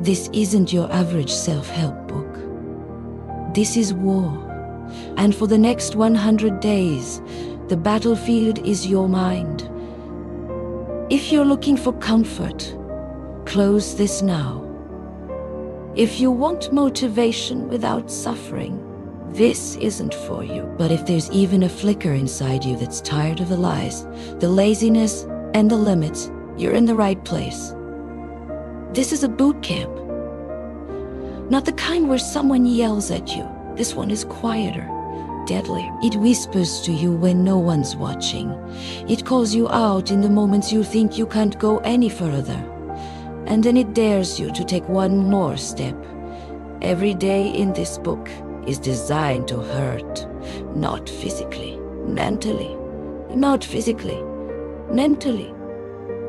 This isn't your average self-help book. This is war. And for the next 100 days, the battlefield is your mind. If you're looking for comfort, close this now. If you want motivation without suffering, this isn't for you. But if there's even a flicker inside you that's tired of the lies, the laziness, and the limits, you're in the right place. This is a boot camp. Not the kind where someone yells at you. This one is quieter, deadlier. It whispers to you when no one's watching. It calls you out in the moments you think you can't go any further. And then it dares you to take one more step. Every day in this book is designed to hurt. Not physically, mentally. Not physically, mentally.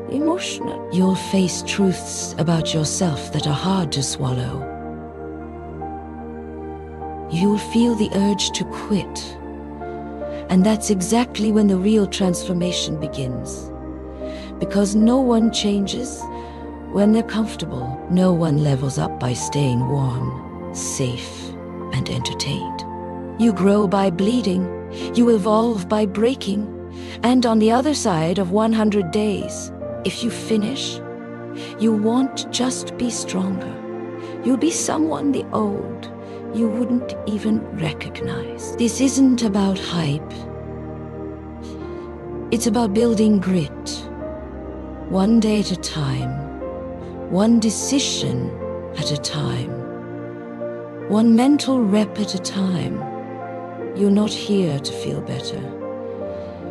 Emotional. You'll face truths about yourself that are hard to swallow. You'll feel the urge to quit. And that's exactly when the real transformation begins. Because no one changes when they're comfortable. No one levels up by staying warm, safe, and entertained. You grow by bleeding. You evolve by breaking. And on the other side of 100 days, if you finish, you won't just be stronger. You'll be someone the old you wouldn't even recognize. This isn't about hype. It's about building grit. One day at a time. One decision at a time. One mental rep at a time. You're not here to feel better.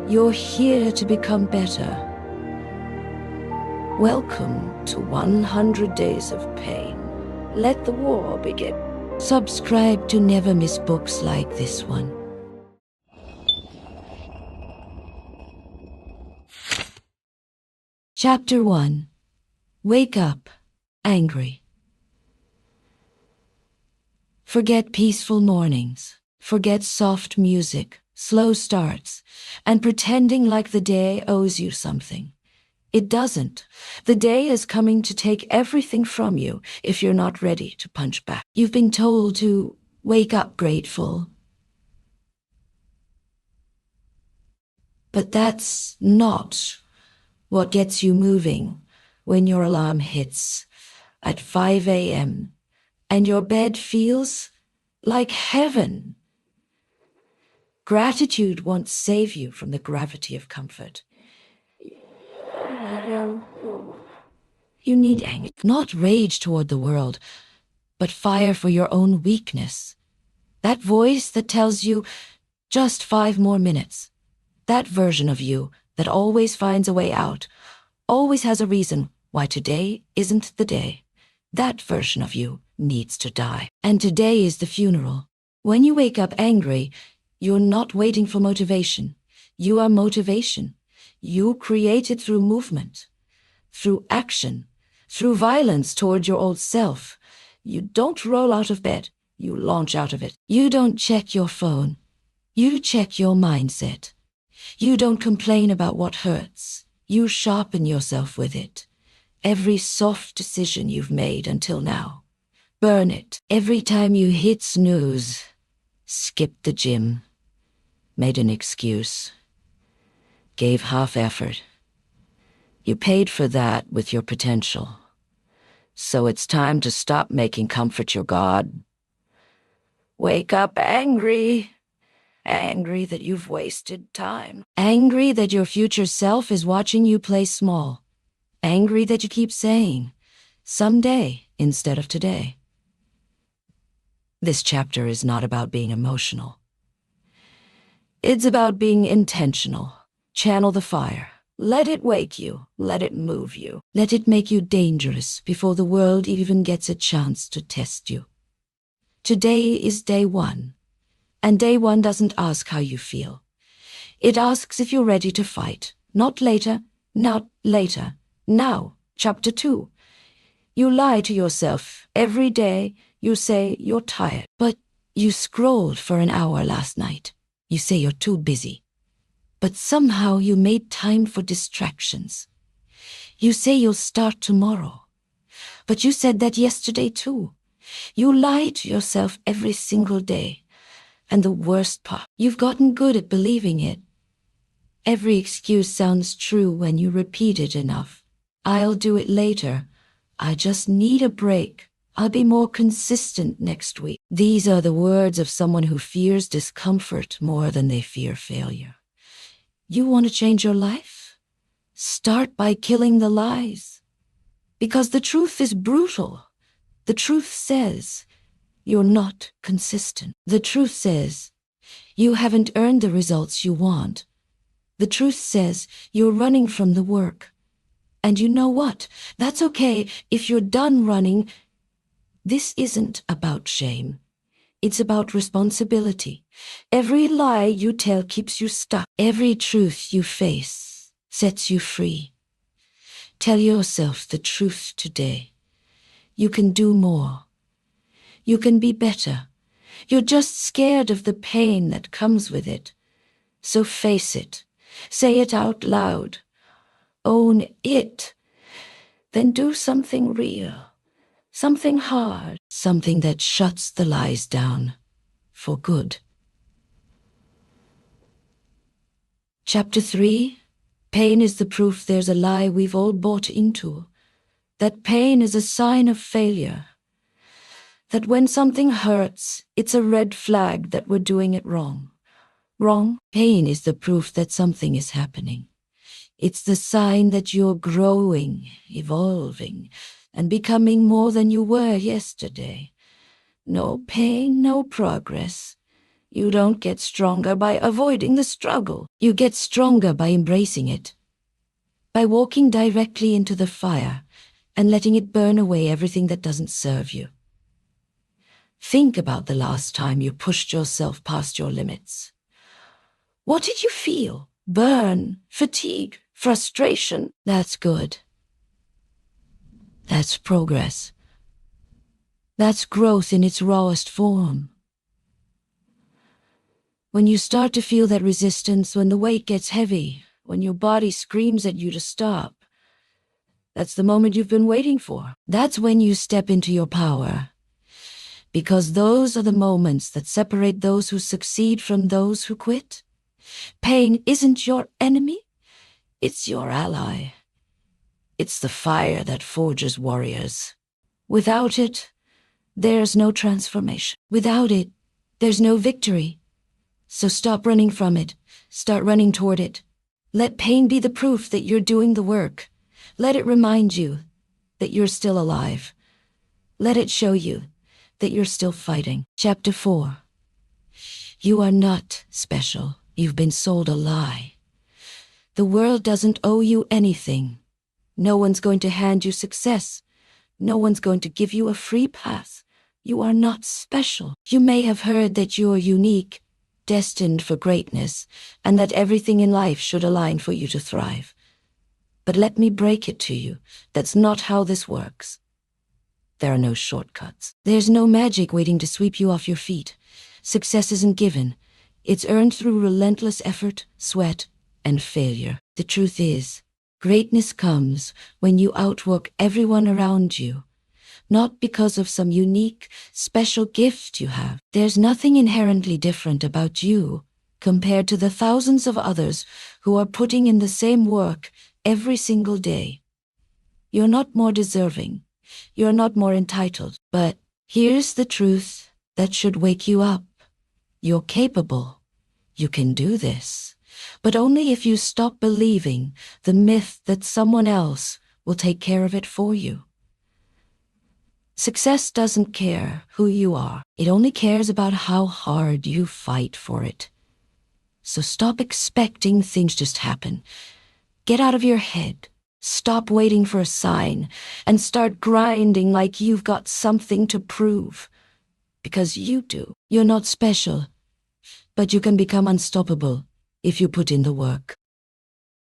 You're here to become better. Welcome to 100 days of pain. Let the war begin. Subscribe to never miss books like this one. Chapter 1. Wake up, angry. Forget peaceful mornings. Forget soft music, slow starts, and pretending like the day owes you something. It doesn't. The day is coming to take everything from you if you're not ready to punch back. You've been told to wake up grateful. But that's not what gets you moving when your alarm hits at 5 a.m. and your bed feels like heaven. Gratitude won't save you from the gravity of comfort. You need anger, not rage toward the world, but fire for your own weakness. That voice that tells you, just 5 more minutes. That version of you that always finds a way out, always has a reason why today isn't the day. That version of you needs to die. And today is the funeral. When you wake up angry, you're not waiting for motivation. You are motivation. You create it through movement, through action, through violence toward your old self. You don't roll out of bed, you launch out of it. You don't check your phone, you check your mindset. You don't complain about what hurts, you sharpen yourself with it. Every soft decision you've made until now, burn it. Every time you hit snooze, skip the gym, made an excuse, gave half effort. You paid for that with your potential. So it's time to stop making comfort your god. Wake up angry. Angry that you've wasted time. Angry that your future self is watching you play small. Angry that you keep saying, someday instead of today. This chapter is not about being emotional. It's about being intentional. Channel the fire. Let it wake you. Let it move you. Let it make you dangerous before the world even gets a chance to test you. Today is day 1. And day 1 doesn't ask how you feel. It asks if you're ready to fight. Not later, not later. Now, chapter 2. You lie to yourself. Every day you say you're tired. But you scrolled for an hour last night. You say you're too busy. But somehow you made time for distractions. You say you'll start tomorrow. But you said that yesterday too. You lie to yourself every single day. And the worst part, you've gotten good at believing it. Every excuse sounds true when you repeat it enough. I'll do it later. I just need a break. I'll be more consistent next week. These are the words of someone who fears discomfort more than they fear failure. You want to change your life? Start by killing the lies. Because the truth is brutal. The truth says you're not consistent. The truth says you haven't earned the results you want. The truth says you're running from the work. And you know what? That's okay if you're done running. This isn't about shame. It's about responsibility. Every lie you tell keeps you stuck. Every truth you face sets you free. Tell yourself the truth today. You can do more. You can be better. You're just scared of the pain that comes with it. So face it. Say it out loud. Own it. Then do something real. Something hard. Something that shuts the lies down. For good. Chapter 3. Pain is the proof there's a lie we've all bought into. That pain is a sign of failure. That when something hurts, it's a red flag that we're doing it wrong. Wrong? Pain is the proof that something is happening. It's the sign that you're growing, evolving, and becoming more than you were yesterday. No pain, no progress. You don't get stronger by avoiding the struggle. You get stronger by embracing it. By walking directly into the fire and letting it burn away everything that doesn't serve you. Think about the last time you pushed yourself past your limits. What did you feel? Burn, fatigue, frustration? That's good. That's progress. That's growth in its rawest form. When you start to feel that resistance, when the weight gets heavy, when your body screams at you to stop, that's the moment you've been waiting for. That's when you step into your power. Because those are the moments that separate those who succeed from those who quit. Pain isn't your enemy, it's your ally. It's the fire that forges warriors. Without it, there's no transformation. Without it, there's no victory. So stop running from it. Start running toward it. Let pain be the proof that you're doing the work. Let it remind you that you're still alive. Let it show you that you're still fighting. Chapter 4. You are not special. You've been sold a lie. The world doesn't owe you anything. No one's going to hand you success. No one's going to give you a free pass. You are not special. You may have heard that you're unique, destined for greatness, and that everything in life should align for you to thrive. But let me break it to you. That's not how this works. There are no shortcuts. There's no magic waiting to sweep you off your feet. Success isn't given. It's earned through relentless effort, sweat, and failure. The truth is, greatness comes when you outwork everyone around you. Not because of some unique, special gift you have. There's nothing inherently different about you compared to the thousands of others who are putting in the same work every single day. You're not more deserving. You're not more entitled. But here's the truth that should wake you up. You're capable. You can do this. But only if you stop believing the myth that someone else will take care of it for you. Success doesn't care who you are. It only cares about how hard you fight for it. So stop expecting things just happen. Get out of your head. Stop waiting for a sign and start grinding like you've got something to prove. Because you do. You're not special, but you can become unstoppable if you put in the work.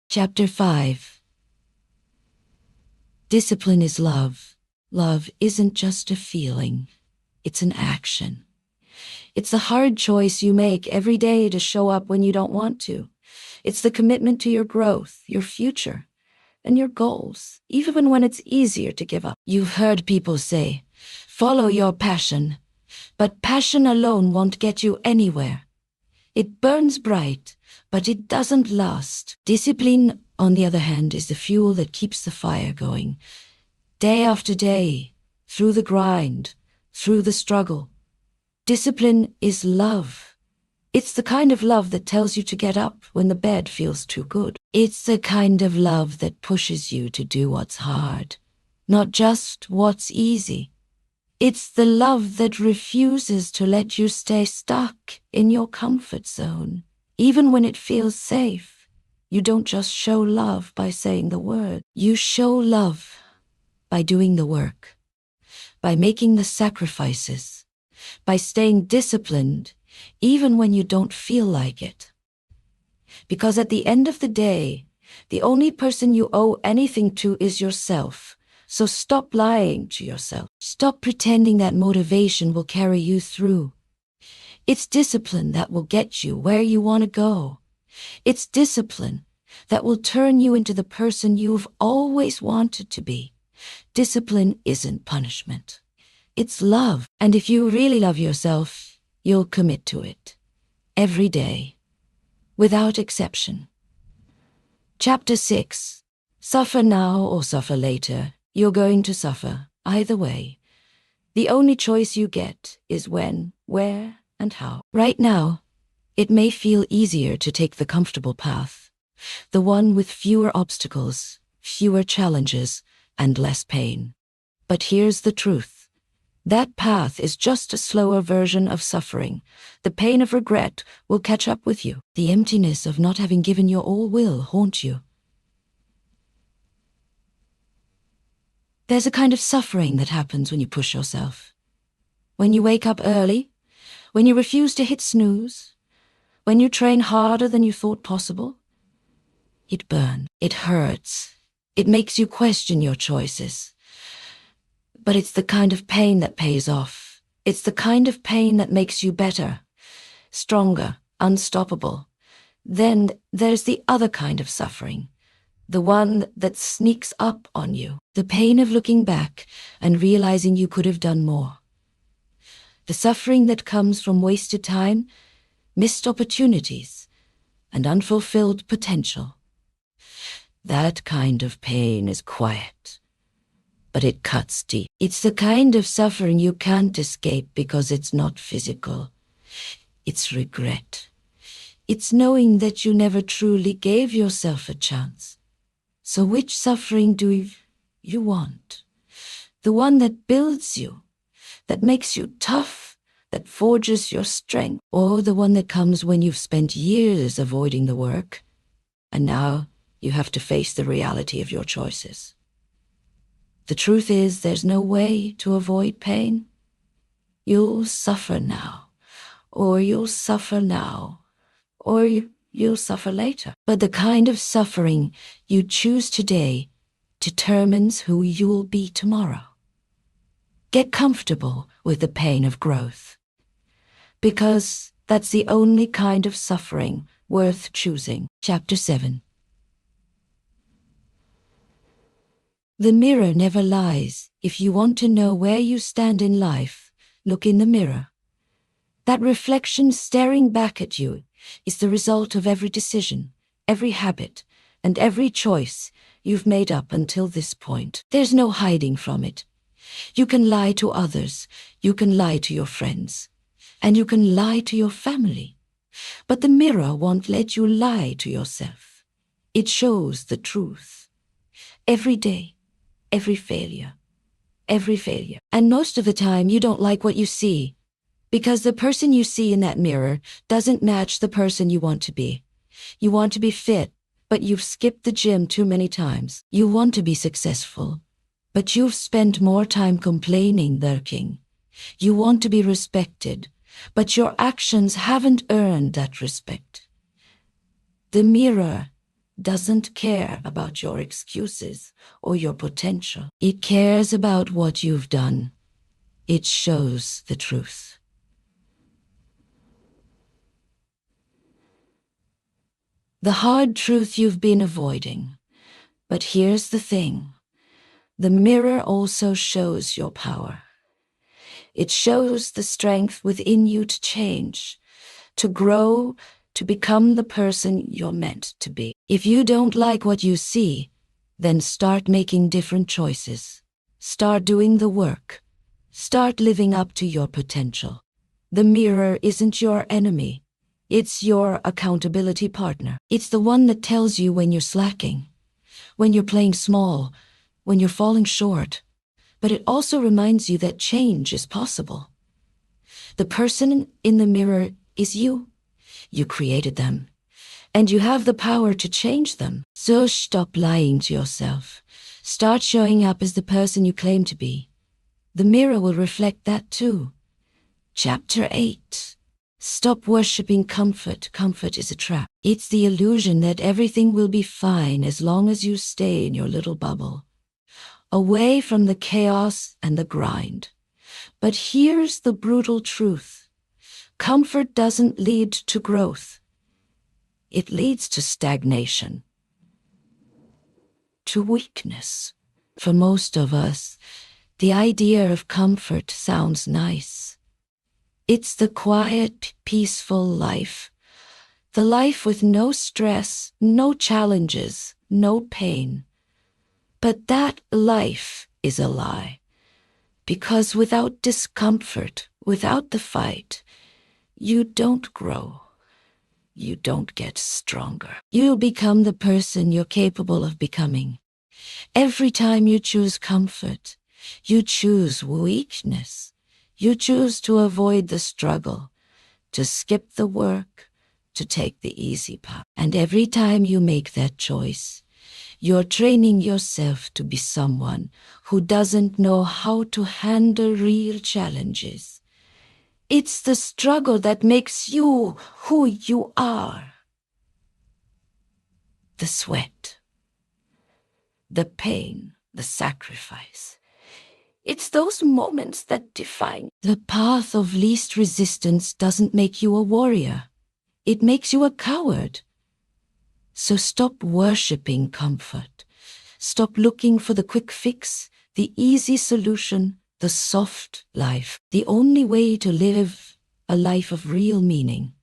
Chapter 5. Discipline is love. Love isn't just a feeling. It's an action. It's the hard choice you make every day to show up when you don't want to. It's the commitment to your growth, your future, and your goals, even when it's easier to give up. You've heard people say, follow your passion, but passion alone won't get you anywhere. It burns bright, but it doesn't last. Discipline, on the other hand, is the fuel that keeps the fire going. Day after day, through the grind, through the struggle. Discipline is love. It's the kind of love that tells you to get up when the bed feels too good. It's the kind of love that pushes you to do what's hard, not just what's easy. It's the love that refuses to let you stay stuck in your comfort zone, even when it feels safe. You don't just show love by saying the word. You show love by doing the work, by making the sacrifices, by staying disciplined, even when you don't feel like it. Because at the end of the day, the only person you owe anything to is yourself. So stop lying to yourself. Stop pretending that motivation will carry you through. It's discipline that will get you where you want to go. It's discipline that will turn you into the person you've always wanted to be. Discipline isn't punishment. It's love. And if you really love yourself, you'll commit to it. Every day. Without exception. Chapter 6. Suffer now or suffer later. You're going to suffer, either way. The only choice you get is when, where, and how. Right now, it may feel easier to take the comfortable path, the one with fewer obstacles, fewer challenges, and less pain. But here's the truth. That path is just a slower version of suffering. The pain of regret will catch up with you. The emptiness of not having given your all will haunt you. There's a kind of suffering that happens when you push yourself. When you wake up early, when you refuse to hit snooze, when you train harder than you thought possible. It burns, it hurts, it makes you question your choices. But it's the kind of pain that pays off. It's the kind of pain that makes you better, stronger, unstoppable. Then there's the other kind of suffering. The one that sneaks up on you. The pain of looking back and realizing you could have done more. The suffering that comes from wasted time, missed opportunities, and unfulfilled potential. That kind of pain is quiet, but it cuts deep. It's the kind of suffering you can't escape because it's not physical. It's regret. It's knowing that you never truly gave yourself a chance. So which suffering do you want? The one that builds you, that makes you tough, that forges your strength, or the one that comes when you've spent years avoiding the work, and now you have to face the reality of your choices. The truth is, there's no way to avoid pain. You'll suffer now, or you'll suffer now, or you'll suffer later. But the kind of suffering you choose today determines who you'll be tomorrow. Get comfortable with the pain of growth, because that's the only kind of suffering worth choosing. Chapter 7. The mirror never lies. If you want to know where you stand in life, look in the mirror. That reflection staring back at you is the result of every decision, every habit, and every choice you've made up until this point. There's no hiding from it. You can lie to others, you can lie to your friends, and you can lie to your family. But the mirror won't let you lie to yourself. It shows the truth. Every day, every failure. And most of the time you don't like what you see, because the person you see in that mirror doesn't match the person you want to be. You want to be fit, but you've skipped the gym too many times. You want to be successful, but you've spent more time complaining than working. You want to be respected, but your actions haven't earned that respect. The mirror doesn't care about your excuses or your potential. It cares about what you've done. It shows the truth. The hard truth you've been avoiding. But here's the thing. The mirror also shows your power. It shows the strength within you to change, to grow, to become the person you're meant to be. If you don't like what you see, then start making different choices. Start doing the work. Start living up to your potential. The mirror isn't your enemy. It's your accountability partner. It's the one that tells you when you're slacking, when you're playing small, when you're falling short. But it also reminds you that change is possible. The person in the mirror is you. You created them, and you have the power to change them. So stop lying to yourself. Start showing up as the person you claim to be. The mirror will reflect that too. Chapter 8. Stop worshipping comfort. Comfort is a trap. It's the illusion that everything will be fine as long as you stay in your little bubble, away from the chaos and the grind. But here's the brutal truth. Comfort doesn't lead to growth. It leads to stagnation, to weakness. For most of us, the idea of comfort sounds nice. It's the quiet, peaceful life. The life with no stress, no challenges, no pain. But that life is a lie. Because without discomfort, without the fight, you don't grow. You don't get stronger. You'll become the person you're capable of becoming. Every time you choose comfort, you choose weakness. You choose to avoid the struggle, to skip the work, to take the easy path. And every time you make that choice, you're training yourself to be someone who doesn't know how to handle real challenges. It's the struggle that makes you who you are. The sweat, the pain, the sacrifice. It's those moments that define. The path of least resistance doesn't make you a warrior. It makes you a coward. So stop worshipping comfort. Stop looking for the quick fix, the easy solution, the soft life. The only way to live a life of real meaning,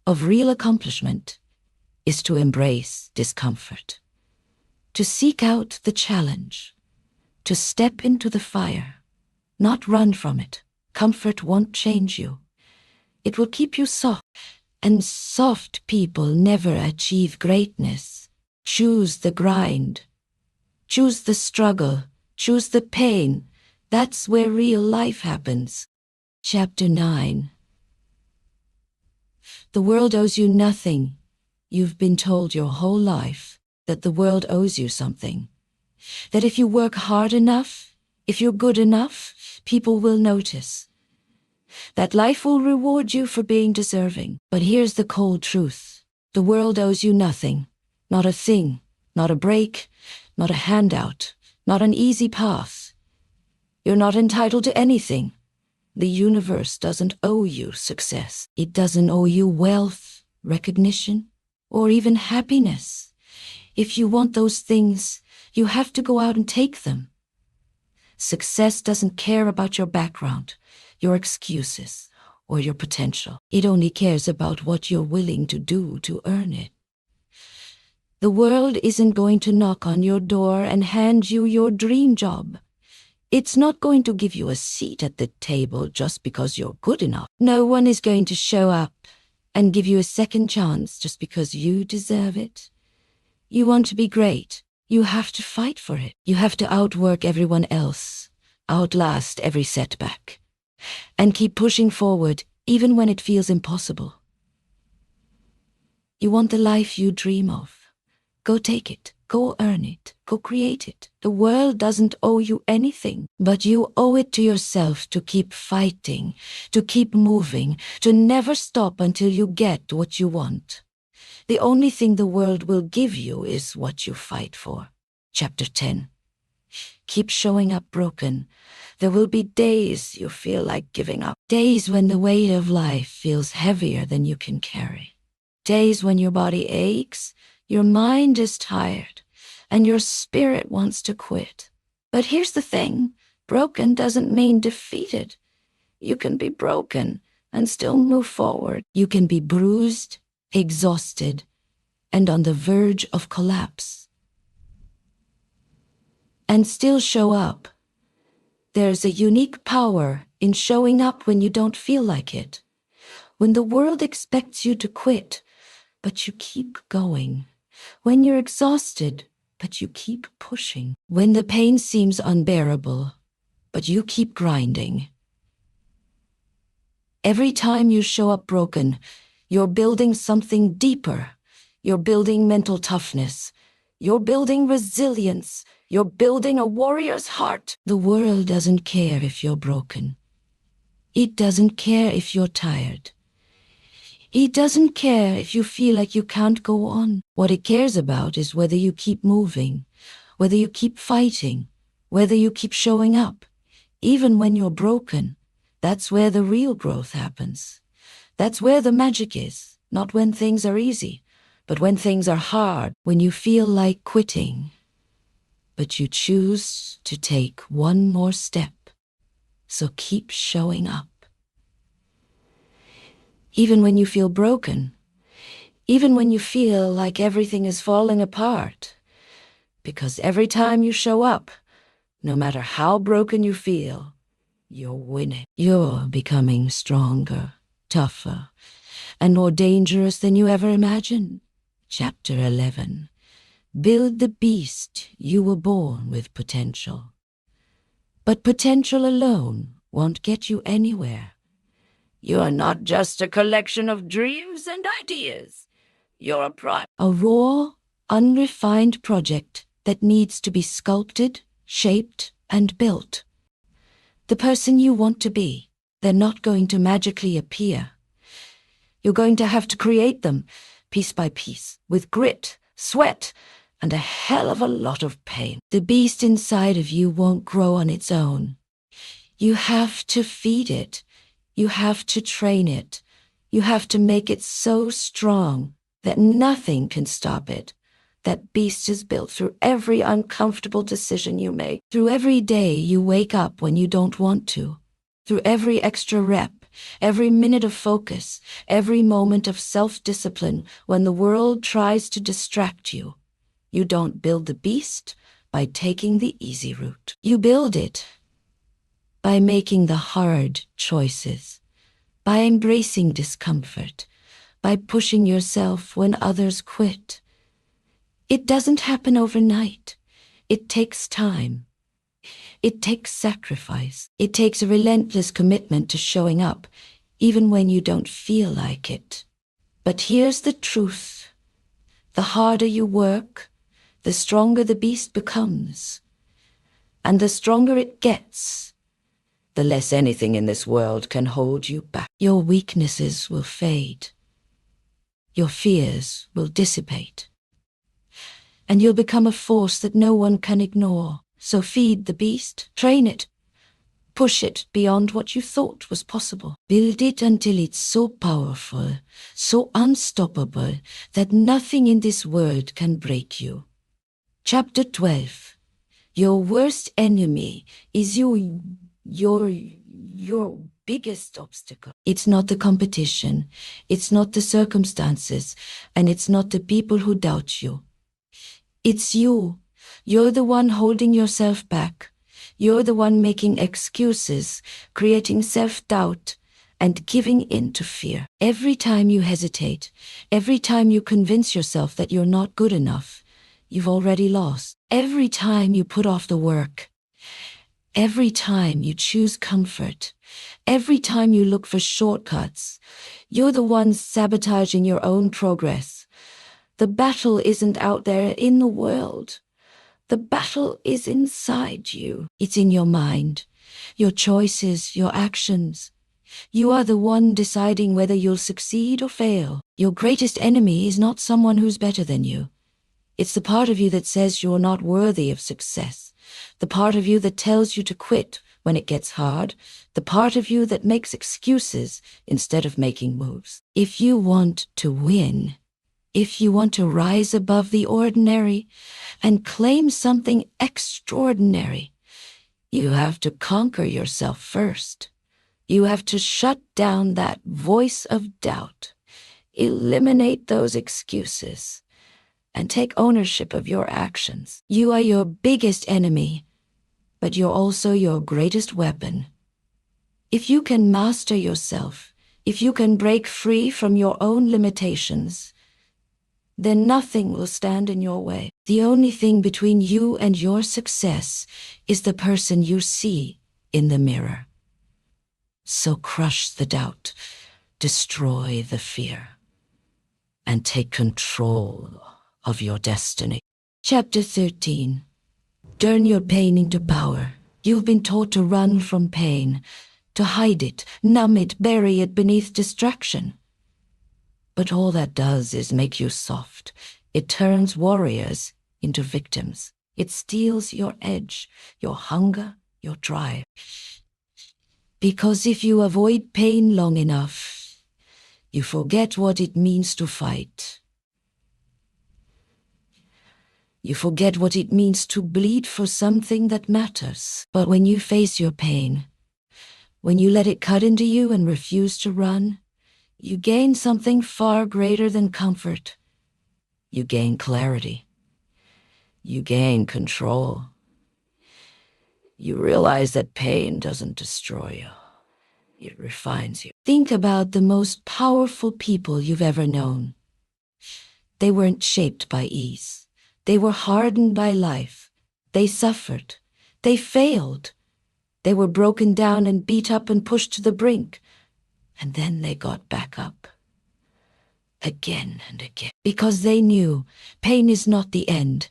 of real accomplishment, is to embrace discomfort, to seek out the challenge, to step into the fire, not run from it. Comfort won't change you. It will keep you soft, and soft people never achieve greatness. Choose the grind. Choose the struggle. Choose the pain. That's where real life happens. Chapter 9. The world owes you nothing. You've been told your whole life that the world owes you something. That if you work hard enough, if you're good enough, people will notice. That life will reward you for being deserving. But here's the cold truth. The world owes you nothing. Not a thing. Not a break. Not a handout. Not an easy path. You're not entitled to anything. The universe doesn't owe you success. It doesn't owe you wealth, recognition, or even happiness. If you want those things, you have to go out and take them. Success doesn't care about your background, your excuses, or your potential. It only cares about what you're willing to do to earn it. The world isn't going to knock on your door and hand you your dream job. It's not going to give you a seat at the table just because you're good enough. No one is going to show up and give you a second chance just because you deserve it. You want to be great. You have to fight for it. You have to outwork everyone else, outlast every setback, and keep pushing forward even when it feels impossible. You want the life you dream of. Go take it. Go earn it. Go create it. The world doesn't owe you anything, but you owe it to yourself to keep fighting, to keep moving, to never stop until you get what you want. The only thing the world will give you is what you fight for. Chapter 10. Keep showing up broken. There will be days you feel like giving up. Days when the weight of life feels heavier than you can carry. Days when your body aches, your mind is tired, and your spirit wants to quit. But here's the thing, broken doesn't mean defeated. You can be broken and still move forward. You can be bruised, exhausted, and on the verge of collapse, and still show up. There's a unique power in showing up when you don't feel like it, when the world expects you to quit, but you keep going, when you're exhausted, but you keep pushing, when the pain seems unbearable, but you keep grinding. Every time you show up broken, you're building something deeper. You're building mental toughness. You're building resilience. You're building a warrior's heart. The world doesn't care if you're broken. It doesn't care if you're tired. It doesn't care if you feel like you can't go on. What it cares about is whether you keep moving, whether you keep fighting, whether you keep showing up. Even when you're broken, that's where the real growth happens. That's where the magic is, not when things are easy, but when things are hard, when you feel like quitting. But you choose to take one more step. So keep showing up. Even when you feel broken, even when you feel like everything is falling apart, because every time you show up, no matter how broken you feel, you're winning. You're becoming stronger, tougher, and more dangerous than you ever imagined. Chapter 11. Build the beast. You were born with potential. But potential alone won't get you anywhere. You're not just a collection of dreams and ideas. You're a raw, unrefined project that needs to be sculpted, shaped, and built. The person you want to be, they're not going to magically appear. You're going to have to create them, piece by piece, with grit, sweat, and a hell of a lot of pain. The beast inside of you won't grow on its own. You have to feed it. You have to train it. You have to make it so strong that nothing can stop it. That beast is built through every uncomfortable decision you make, through every day you wake up when you don't want to, through every extra rep, every minute of focus, every moment of self-discipline when the world tries to distract you. You don't build the beast by taking the easy route. You build it by making the hard choices, by embracing discomfort, by pushing yourself when others quit. It doesn't happen overnight. It takes time. It takes sacrifice. It takes a relentless commitment to showing up, even when you don't feel like it. But here's the truth. The harder you work, the stronger the beast becomes. And the stronger it gets, the less anything in this world can hold you back. Your weaknesses will fade. Your fears will dissipate. And you'll become a force that no one can ignore. So feed the beast, train it, push it beyond what you thought was possible. Build it until it's so powerful, so unstoppable, that nothing in this world can break you. Chapter 12. Your worst enemy is your biggest obstacle. It's not the competition, it's not the circumstances, and it's not the people who doubt you. It's you. You're the one holding yourself back. You're the one making excuses, creating self-doubt, and giving in to fear. Every time you hesitate, every time you convince yourself that you're not good enough, you've already lost. Every time you put off the work, every time you choose comfort, every time you look for shortcuts, you're the one sabotaging your own progress. The battle isn't out there in the world. The battle is inside you. It's in your mind, your choices, your actions. You are the one deciding whether you'll succeed or fail. Your greatest enemy is not someone who's better than you. It's the part of you that says you're not worthy of success. The part of you that tells you to quit when it gets hard. The part of you that makes excuses instead of making moves. If you want to win, If you want to rise above the ordinary and claim something extraordinary, you have to conquer yourself first. You have to shut down that voice of doubt, eliminate those excuses, and take ownership of your actions. You are your biggest enemy, but you're also your greatest weapon. If you can master yourself, if you can break free from your own limitations, then nothing will stand in your way. The only thing between you and your success is the person you see in the mirror. So crush the doubt, destroy the fear, and take control of your destiny. Chapter 13. Turn your pain into power. You've been taught to run from pain, to hide it, numb it, bury it beneath distraction. But all that does is make you soft. It turns warriors into victims. It steals your edge, your hunger, your drive. Because if you avoid pain long enough, you forget what it means to fight. You forget what it means to bleed for something that matters. But when you face your pain, when you let it cut into you and refuse to run, you gain something far greater than comfort. You gain clarity. You gain control. You realize that pain doesn't destroy you. It refines you. Think about the most powerful people you've ever known. They weren't shaped by ease. They were hardened by life. They suffered. They failed. They were broken down and beat up and pushed to the brink. And then they got back up. Again and again. Because they knew pain is not the end.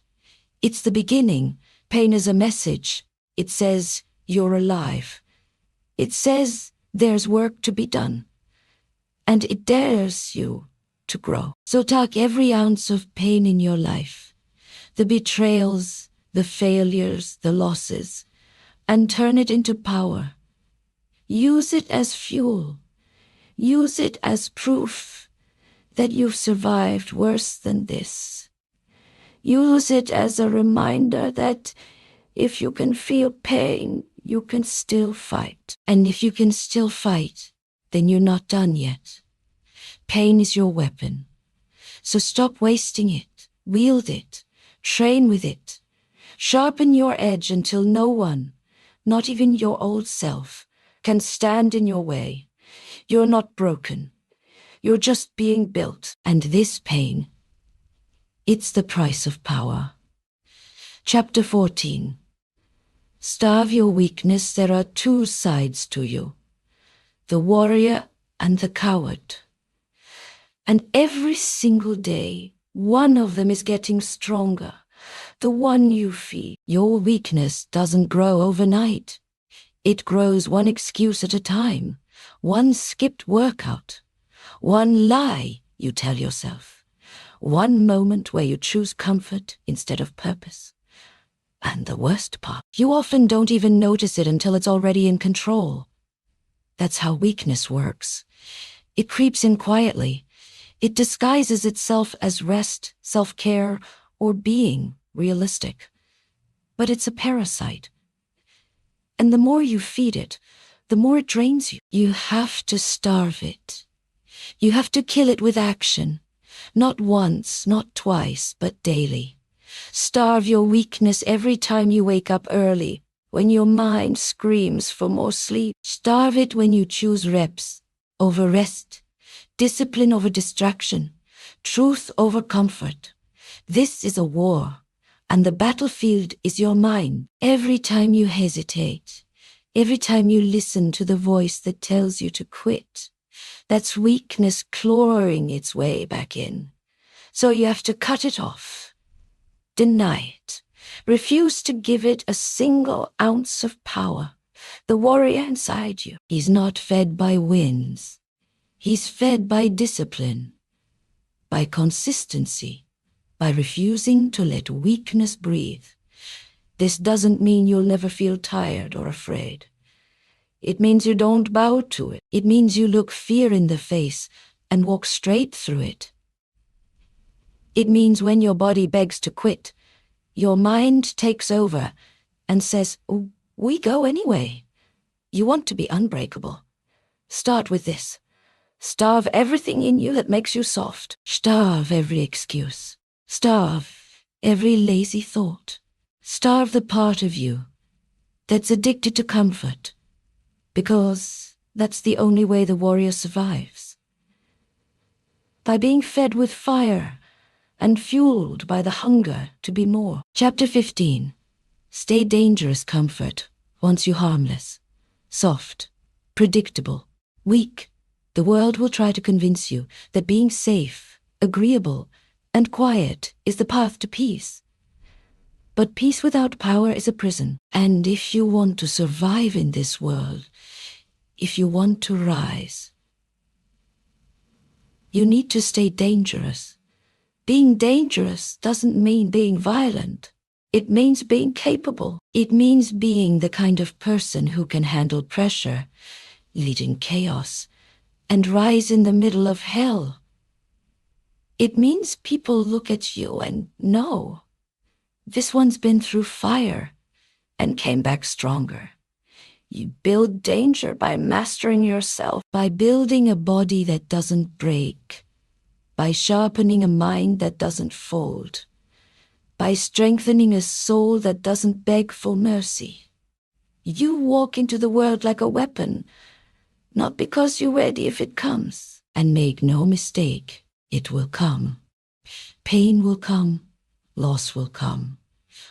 It's the beginning. Pain is a message. It says you're alive. It says there's work to be done. And it dares you to grow. So take every ounce of pain in your life, the betrayals, the failures, the losses, and turn it into power. Use it as fuel. Use it as proof that you've survived worse than this. Use it as a reminder that if you can feel pain, you can still fight. And if you can still fight, then you're not done yet. Pain is your weapon. So stop wasting it. Wield it. Train with it. Sharpen your edge until no one, not even your old self, can stand in your way. You're not broken. You're just being built. And this pain, it's the price of power. Chapter 14. Starve your weakness. There are two sides to you, the warrior and the coward. And every single day, one of them is getting stronger, the one you feed. Your weakness doesn't grow overnight. It grows one excuse at a time, one skipped workout, one lie you tell yourself, one moment where you choose comfort instead of purpose. And the worst part, you often don't even notice it until it's already in control. That's how weakness works. It creeps in quietly. It disguises itself as rest, self-care, or being realistic. But it's a parasite. And the more you feed it, the more it drains you. You have to starve it. You have to kill it with action. Not once, not twice, but daily. Starve your weakness every time you wake up early, when your mind screams for more sleep. Starve it when you choose reps over rest, discipline over distraction, truth over comfort. This is a war, and the battlefield is your mind. Every time you hesitate, every time you listen to the voice that tells you to quit, that's weakness clawing its way back in. So you have to cut it off. Deny it. Refuse to give it a single ounce of power. The warrior inside you, he's not fed by wins. He's fed by discipline, by consistency, by refusing to let weakness breathe. This doesn't mean you'll never feel tired or afraid. It means you don't bow to it. It means you look fear in the face and walk straight through it. It means when your body begs to quit, your mind takes over and says, "Oh, we go anyway." You want to be unbreakable. Start with this. Starve everything in you that makes you soft. Starve every excuse. Starve every lazy thought. Starve the part of you that's addicted to comfort, because that's the only way the warrior survives. By being fed with fire and fueled by the hunger to be more. Chapter 15. Stay dangerous comfort wants you harmless, soft, predictable, weak. The world will try to convince you that being safe, agreeable, and quiet is the path to peace. But peace without power is a prison. And if you want to survive in this world, if you want to rise, you need to stay dangerous. Being dangerous doesn't mean being violent. It means being capable. It means being the kind of person who can handle pressure, lead in chaos, and rise in the middle of hell. It means people look at you and know, this one's been through fire and came back stronger. You build danger by mastering yourself, by building a body that doesn't break, by sharpening a mind that doesn't fold, by strengthening a soul that doesn't beg for mercy. You walk into the world like a weapon, not because you're ready if it comes. And make no mistake, it will come. Pain will come, loss will come.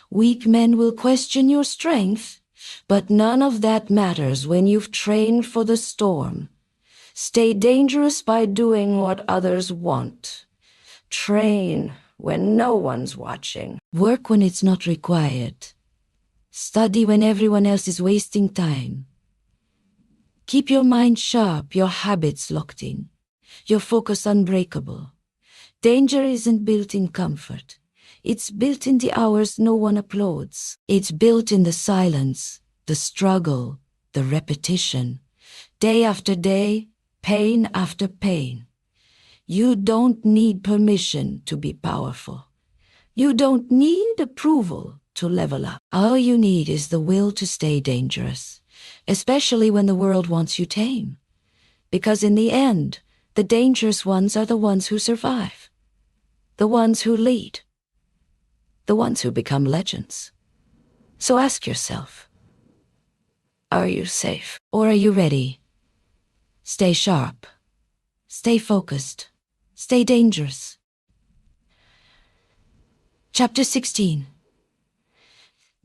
Weak men will question your strength, but none of that matters when you've trained for the storm. Stay dangerous by doing what others want. Train when no one's watching. Work when it's not required. Study when everyone else is wasting time. Keep your mind sharp, your habits locked in, your focus unbreakable. Danger isn't built in comfort. It's built in the hours no one applauds. It's built in the silence, the struggle, the repetition. Day after day, pain after pain. You don't need permission to be powerful. You don't need approval to level up. All you need is the will to stay dangerous, especially when the world wants you tame. Because in the end, the dangerous ones are the ones who survive, the ones who lead, the ones who become legends. So ask yourself, are you safe or are you ready? Stay sharp, stay focused, stay dangerous. Chapter 16.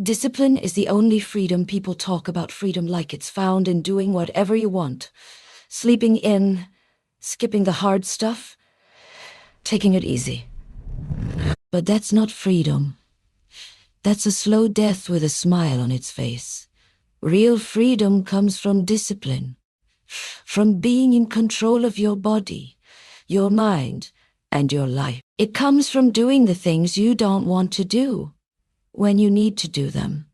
Discipline is the only freedom. People talk about freedom like it's found in doing whatever you want. Sleeping in, skipping the hard stuff, taking it easy. But that's not freedom. That's a slow death with a smile on its face. Real freedom comes from discipline, from being in control of your body, your mind, and your life. It comes from doing the things you don't want to do when you need to do them,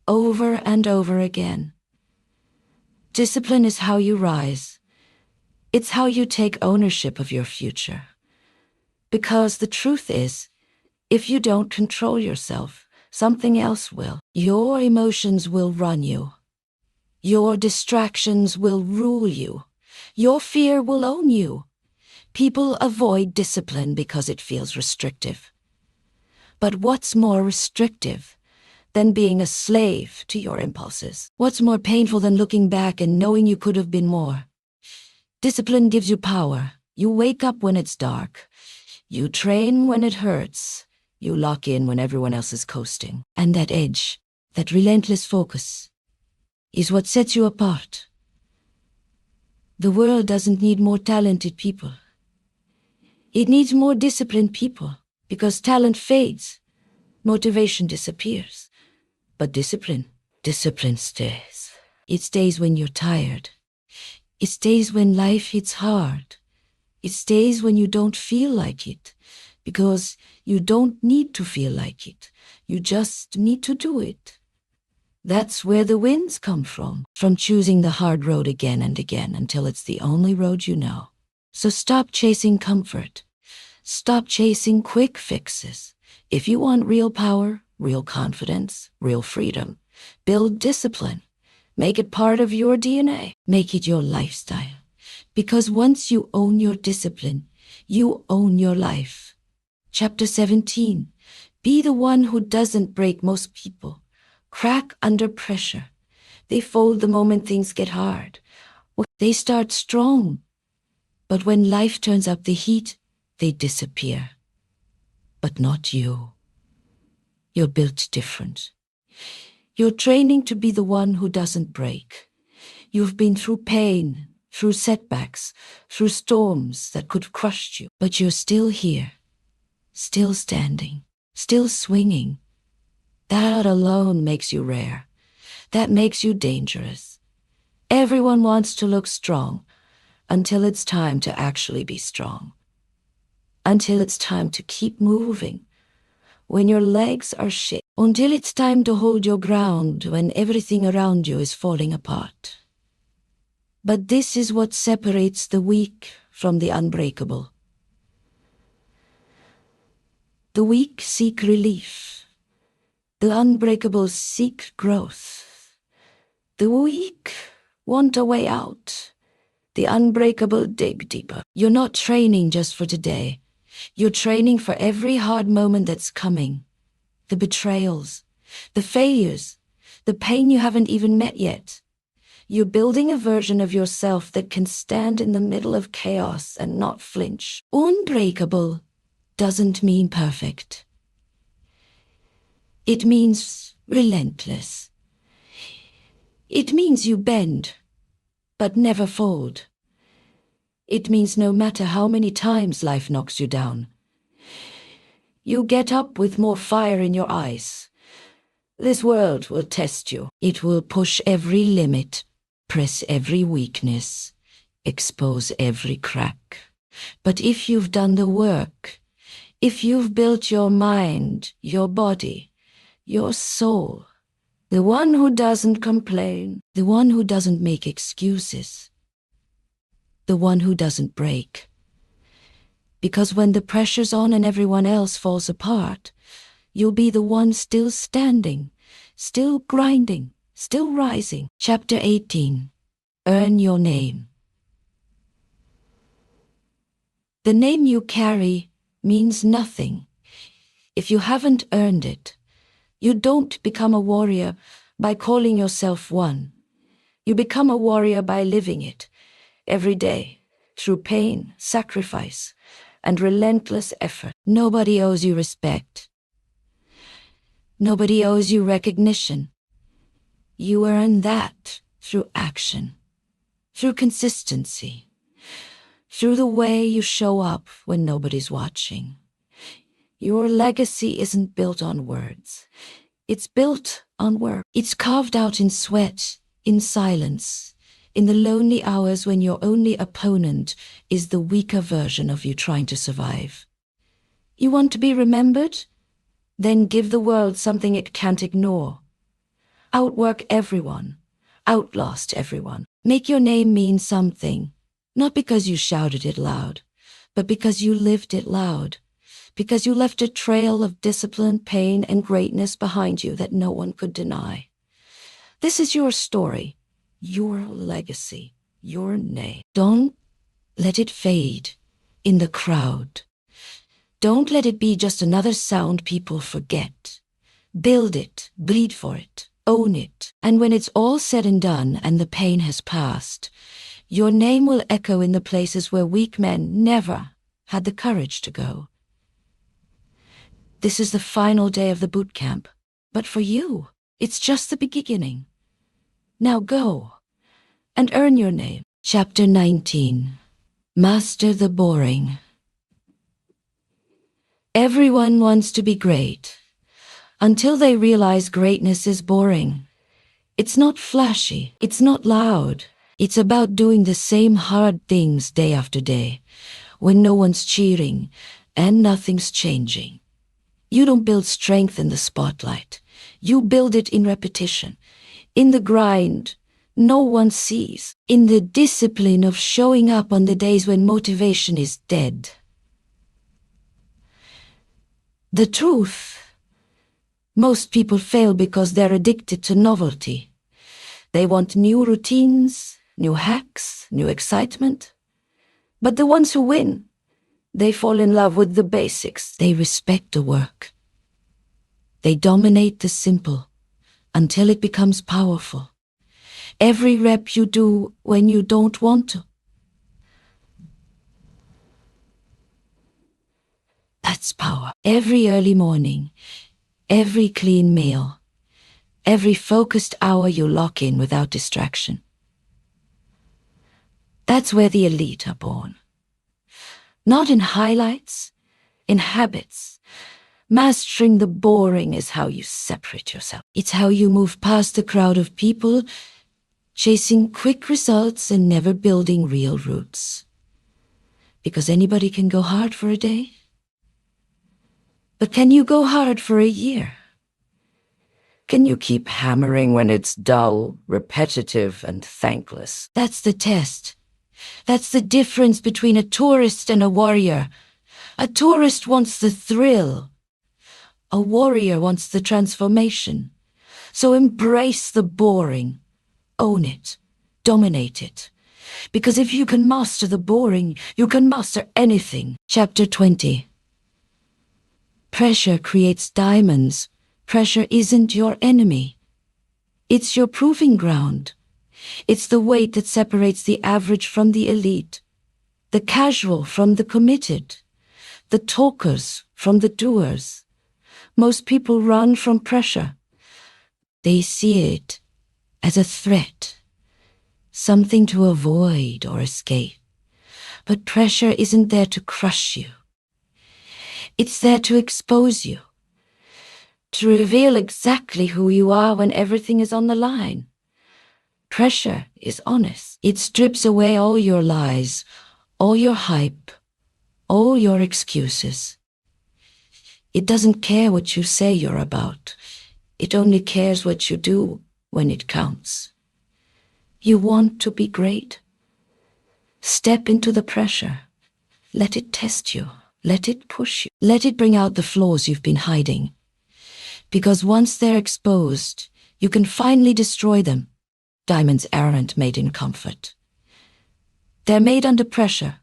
over and over again. Discipline is how you rise. It's how you take ownership of your future. Because the truth is, if you don't control yourself, something else will. Your emotions will run you. Your distractions will rule you. Your fear will own you. People avoid discipline because it feels restrictive. But what's more restrictive than being a slave to your impulses? What's more painful than looking back and knowing you could have been more? Discipline gives you power. You wake up when it's dark. You train when it hurts. You lock in when everyone else is coasting. And that edge, that relentless focus, is what sets you apart. The world doesn't need more talented people. It needs more disciplined people, because talent fades, motivation disappears. But discipline stays. It stays when you're tired. It stays when life hits hard. It stays when you don't feel like it, because you don't need to feel like it. You just need to do it. That's where the wins come from choosing the hard road again and again until it's the only road you know. So stop chasing comfort. Stop chasing quick fixes. If you want real power, real confidence, real freedom, build discipline. Make it part of your DNA. Make it your lifestyle. Because once you own your discipline, you own your life. Chapter 17. Be the one who doesn't break. Most people crack under pressure. They fold the moment things get hard. They start strong. But when life turns up the heat, they disappear. But not you. You're built different. You're training to be the one who doesn't break. You've been through pain, through setbacks, through storms that could have crushed you. But you're still here, still standing, still swinging. That alone makes you rare. That makes you dangerous. Everyone wants to look strong until it's time to actually be strong. Until it's time to keep moving when your legs are shaking. Until it's time to hold your ground when everything around you is falling apart. But this is what separates the weak from the unbreakable. The weak seek relief. The unbreakable seek growth. The weak want a way out. The unbreakable dig deeper. You're not training just for today. You're training for every hard moment that's coming. The betrayals, the failures, the pain you haven't even met yet. You're building a version of yourself that can stand in the middle of chaos and not flinch. Unbreakable doesn't mean perfect. It means relentless. It means you bend, but never fold. It means no matter how many times life knocks you down, you get up with more fire in your eyes. This world will test you. It will push every limit, press every weakness, expose every crack. But if you've done the work, if you've built your mind, your body, your soul, the one who doesn't complain, the one who doesn't make excuses, the one who doesn't break. Because when the pressure's on and everyone else falls apart, you'll be the one still standing, still grinding, still rising. Chapter 18. Earn your name. The name you carry means nothing if you haven't earned it. You don't become a warrior by calling yourself one. You become a warrior by living it every day, through pain, sacrifice, and relentless effort. Nobody owes you respect. Nobody owes you recognition. You earn that through action, through consistency, through the way you show up when nobody's watching. Your legacy isn't built on words. It's built on work. It's carved out in sweat, in silence, in the lonely hours when your only opponent is the weaker version of you trying to survive. You want to be remembered? Then give the world something it can't ignore. Outwork everyone. Outlast everyone. Make your name mean something, not because you shouted it loud, but because you lived it loud. Because you left a trail of discipline, pain, and greatness behind you that no one could deny. This is your story, your legacy, your name. Don't let it fade in the crowd. Don't let it be just another sound people forget. Build it, bleed for it, own it. And when it's all said and done and the pain has passed, your name will echo in the places where weak men never had the courage to go. This is the final day of the boot camp, but for you, it's just the beginning. Now go and earn your name. Chapter 19. Master the boring. Everyone wants to be great until they realize greatness is boring. It's not flashy, it's not loud. It's about doing the same hard things day after day when no one's cheering and nothing's changing. You don't build strength in the spotlight. You build it in repetition, in the grind no one sees, in the discipline of showing up on the days when motivation is dead. The truth: most people fail because they're addicted to novelty. They want new routines, new hacks, new excitement. But the ones who win, they fall in love with the basics. They respect the work. They dominate the simple until it becomes powerful. Every rep you do when you don't want to. That's power. Every early morning, every clean meal, every focused hour you lock in without distraction. That's where the elite are born. Not in highlights, in habits. Mastering the boring is how you separate yourself. It's how you move past the crowd of people chasing quick results and never building real roots. Because anybody can go hard for a day. But can you go hard for a year? Can you keep hammering when it's dull, repetitive, and thankless? That's the test. That's the difference between a tourist and a warrior. A tourist wants the thrill. A warrior wants the transformation. So embrace the boring. Own it. Dominate it. Because if you can master the boring, you can master anything. Chapter 20. Pressure creates diamonds. Pressure isn't your enemy. It's your proving ground. It's the weight that separates the average from the elite, the casual from the committed, the talkers from the doers. Most people run from pressure. They see it as a threat, something to avoid or escape. But pressure isn't there to crush you. It's there to expose you, to reveal exactly who you are when everything is on the line. Pressure is honest. It strips away all your lies, all your hype, all your excuses. It doesn't care what you say you're about. It only cares what you do when it counts. You want to be great? Step into the pressure. Let it test you. Let it push you. Let it bring out the flaws you've been hiding. Because once they're exposed, you can finally destroy them. Diamonds aren't made in comfort. They're made under pressure.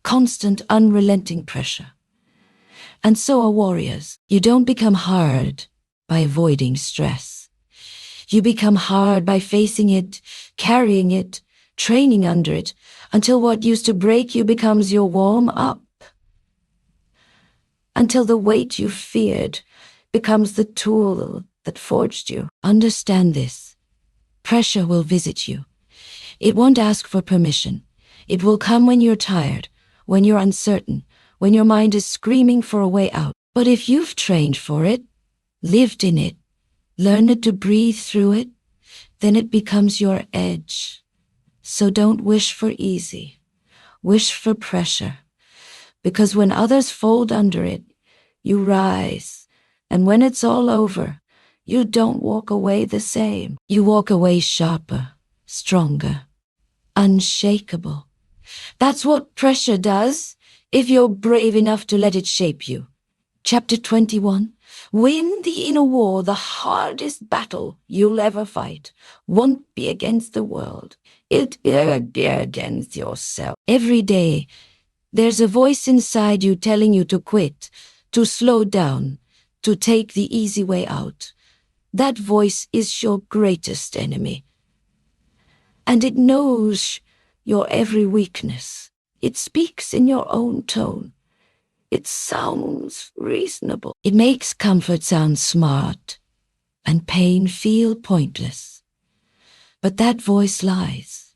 Constant, unrelenting pressure. And so are warriors. You don't become hard by avoiding stress. You become hard by facing it, carrying it, training under it, until what used to break you becomes your warm-up. Until the weight you feared becomes the tool that forged you. Understand this. Pressure will visit you. It won't ask for permission. It will come when you're tired, when you're uncertain, when your mind is screaming for a way out. But if you've trained for it, lived in it, learned to breathe through it, then it becomes your edge. So don't wish for easy. Wish for pressure. Because when others fold under it, you rise. And when it's all over, you don't walk away the same. You walk away sharper, stronger, unshakable. That's what pressure does, if you're brave enough to let it shape you. Chapter 21. Win the inner war. The hardest battle you'll ever fight won't be against the world. It'll be against yourself. Every day, there's a voice inside you telling you to quit, to slow down, to take the easy way out. That voice is your greatest enemy. And it knows your every weakness. It speaks in your own tone. It sounds reasonable. It makes comfort sound smart and pain feel pointless. But that voice lies.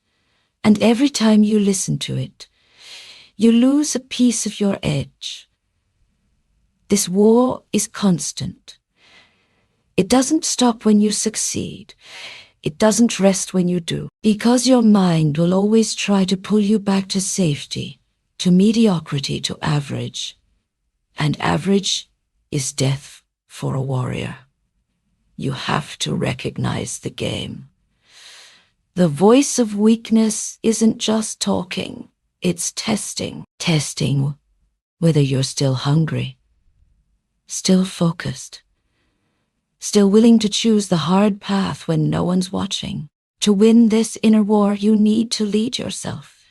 And every time you listen to it, you lose a piece of your edge. This war is constant. It doesn't stop when you succeed. It doesn't rest when you do. Because your mind will always try to pull you back to safety, to mediocrity, to average. And average is death for a warrior. You have to recognize the game. The voice of weakness isn't just talking, it's testing. Testing whether you're still hungry. still focused, still willing to choose the hard path when no one's watching. To win this inner war, you need to lead yourself.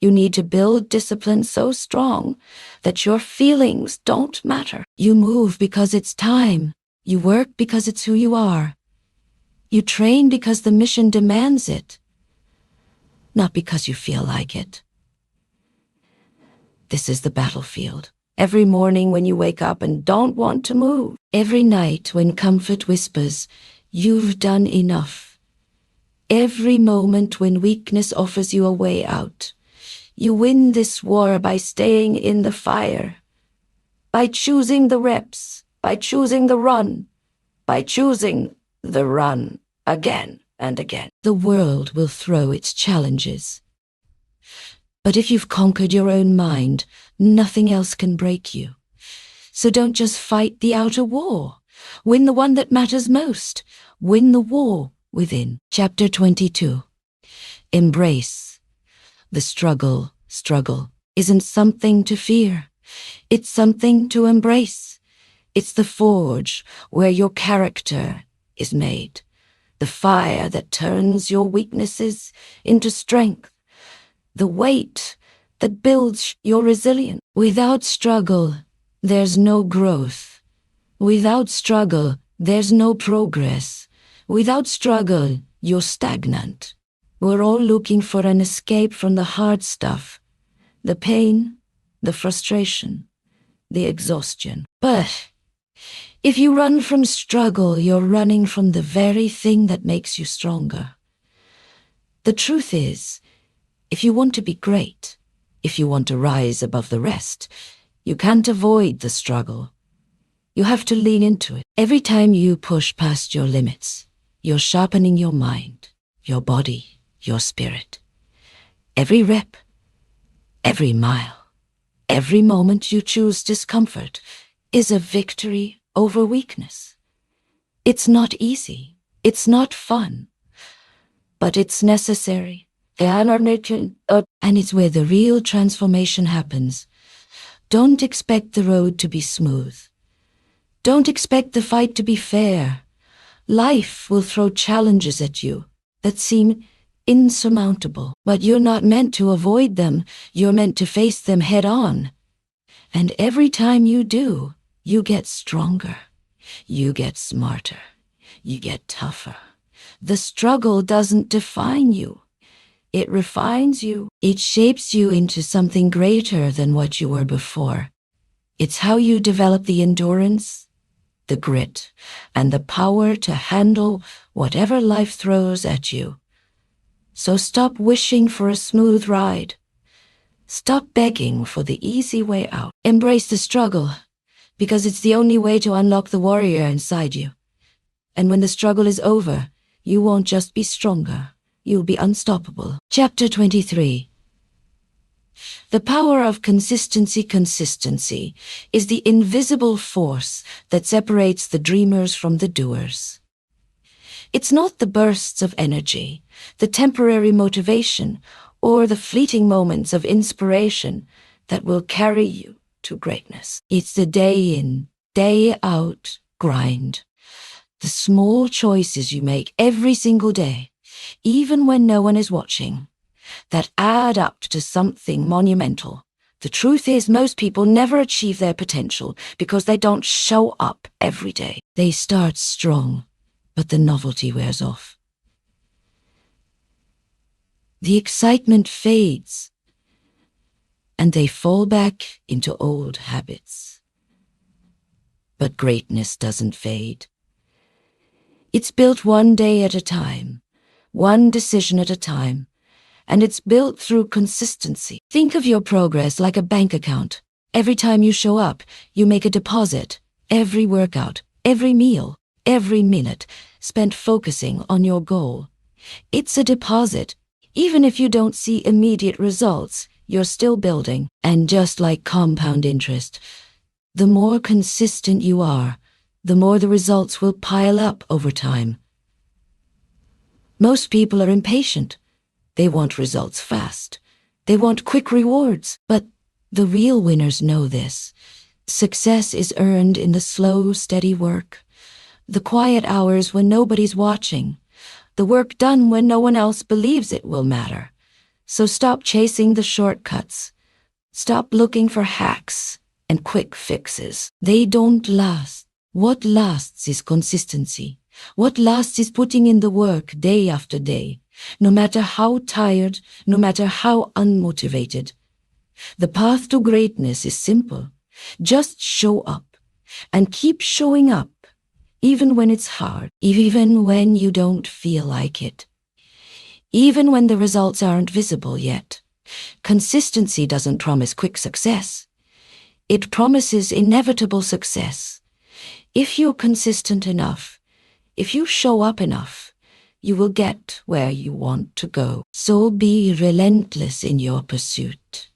You need to build discipline so strong that your feelings don't matter. You move because it's time. You work because it's who you are. You train because the mission demands it, not because you feel like it. This is the battlefield. Every morning when you wake up and don't want to move. Every night when comfort whispers, you've done enough. Every moment when weakness offers you a way out. You win this war by staying in the fire, by choosing the reps, by choosing the run, by choosing the run again and again. The world will throw its challenges. But if you've conquered your own mind, nothing else can break you. So don't just fight the outer war. Win the one that matters most. Win the war within. Chapter 22. Embrace. The struggle isn't something to fear. It's something to embrace. It's the forge where your character is made. The fire that turns your weaknesses into strength. The weight that builds your resilience. Without struggle, there's no growth. Without struggle, there's no progress. Without struggle, you're stagnant. We're all looking for an escape from the hard stuff, the pain, the frustration, the exhaustion. But if you run from struggle, you're running from the very thing that makes you stronger. The truth is, if you want to be great, if you want to rise above the rest, you can't avoid the struggle. You have to lean into it. Every time you push past your limits, you're sharpening your mind, your body, your spirit. Every rep, every mile, every moment you choose discomfort is a victory over weakness. It's not easy, it's not fun, but it's necessary. And it's where the real transformation happens. Don't expect the road to be smooth. Don't expect the fight to be fair. Life will throw challenges at you that seem insurmountable, but you're not meant to avoid them. You're meant to face them head on. And every time you do, you get stronger. You get smarter. You get tougher. The struggle doesn't define you. It refines you. It shapes you into something greater than what you were before. It's how you develop the endurance, the grit, and the power to handle whatever life throws at you. So stop wishing for a smooth ride. Stop begging for the easy way out. Embrace the struggle, because it's the only way to unlock the warrior inside you. And when the struggle is over, you won't just be stronger, you'll be unstoppable. Chapter 23. The power of consistency is the invisible force that separates the dreamers from the doers. It's not the bursts of energy, the temporary motivation, or the fleeting moments of inspiration that will carry you to greatness. It's the day in, day out grind. The small choices you make every single day, even when no one is watching, that add up to something monumental. The truth is, most people never achieve their potential because they don't show up every day. They start strong, but the novelty wears off. The excitement fades, and they fall back into old habits. But greatness doesn't fade. It's built one day at a time, one decision at a time, and it's built through consistency. Think of your progress like a bank account. Every time you show up, you make a deposit. Every workout, every meal, every minute spent focusing on your goal. It's a deposit. Even if you don't see immediate results, you're still building. And just like compound interest, the more consistent you are, the more the results will pile up over time. Most people are impatient. They want results fast. They want quick rewards. But the real winners know this. Success is earned in the slow, steady work, the quiet hours when nobody's watching, the work done when no one else believes it will matter. So stop chasing the shortcuts. Stop looking for hacks and quick fixes. They don't last. What lasts is consistency. What lasts is putting in the work day after day, no matter how tired, no matter how unmotivated. The path to greatness is simple. Just show up and keep showing up, even when it's hard, even when you don't feel like it, even when the results aren't visible yet. Consistency doesn't promise quick success. It promises inevitable success. If you're consistent enough, if you show up enough, you will get where you want to go. So be relentless in your pursuit.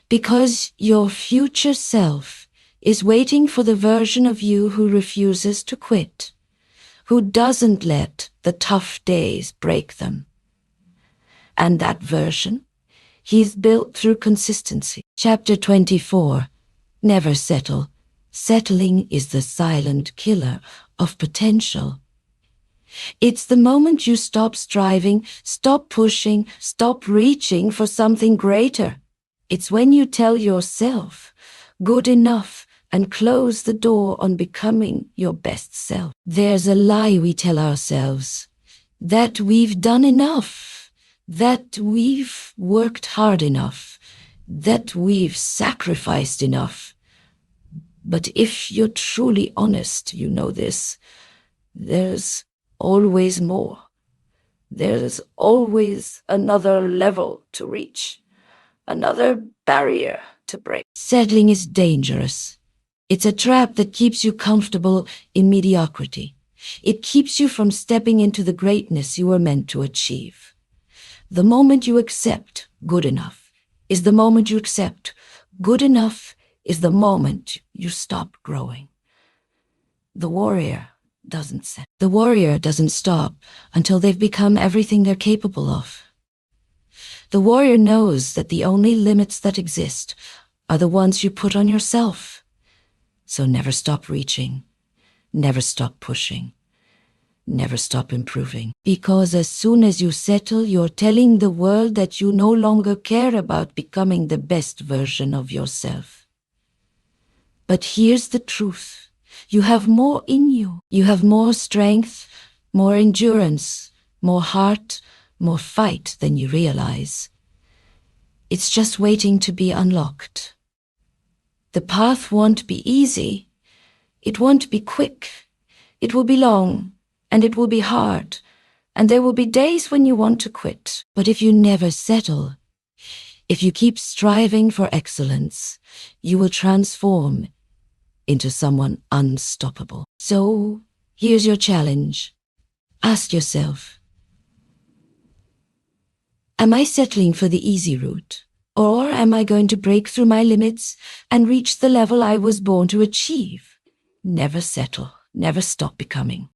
Because your future self is waiting for the version of you who refuses to quit, who doesn't let the tough days break them. And that version, he's built through consistency. Chapter 24. Never settle. Settling is the silent killer of potential. It's the moment you stop striving, stop pushing, stop reaching for something greater. It's when you tell yourself, good enough, and close the door on becoming your best self. There's a lie we tell ourselves, that we've done enough, that we've worked hard enough, that we've sacrificed enough. But if you're truly honest, you know this. There's always more. There's always another level to reach, another barrier to break. Settling is dangerous. It's a trap that keeps you comfortable in mediocrity. It keeps you from stepping into the greatness you were meant to achieve. The moment you accept good enough is the moment you accept good enough is the moment you stop growing. The warrior doesn't stop until they've become everything they're capable of. The warrior knows that the only limits that exist are the ones you put on yourself. So never stop reaching, never stop pushing, never stop improving. Because as soon as you settle, you're telling the world that you no longer care about becoming the best version of yourself. But here's the truth. You have more in you. You have more strength, more endurance, more heart, more fight than you realize. It's just waiting to be unlocked. The path won't be easy. It won't be quick. It will be long, and it will be hard, and there will be days when you want to quit. But if you never settle, if you keep striving for excellence, you will transform into someone unstoppable. So, here's your challenge. Ask yourself, am I settling for the easy route? Or am I going to break through my limits and reach the level I was born to achieve? Never settle. Never stop becoming.